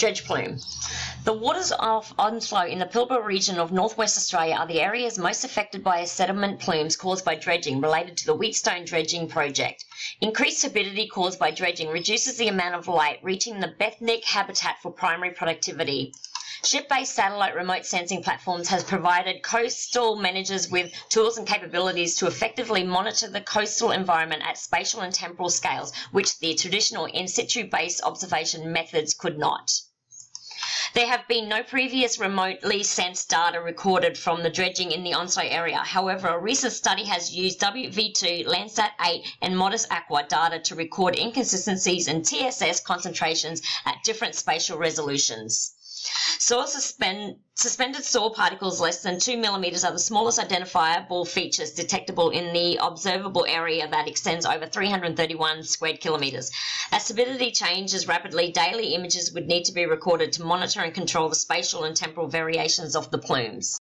Dredge plume. The waters of Onslow in the Pilbara region of northwest Australia are the areas most affected by sediment plumes caused by dredging related to the Wheatstone dredging project. Increased turbidity caused by dredging reduces the amount of light reaching the benthic habitat for primary productivity. Ship-based satellite remote sensing platforms has provided coastal managers with tools and capabilities to effectively monitor the coastal environment at spatial and temporal scales, which the traditional in-situ-based observation methods could not. There have been no previous remotely sensed data recorded from the dredging in the Onslow area. However, a recent study has used WV2, Landsat 8 and Modus Aqua data to record inconsistencies in TSS concentrations at different spatial resolutions. Suspended soil particles less than 2 millimeters are the smallest identifiable features detectable in the observable area that extends over 331 square kilometers. As turbidity changes rapidly, daily images would need to be recorded to monitor and control the spatial and temporal variations of the plumes.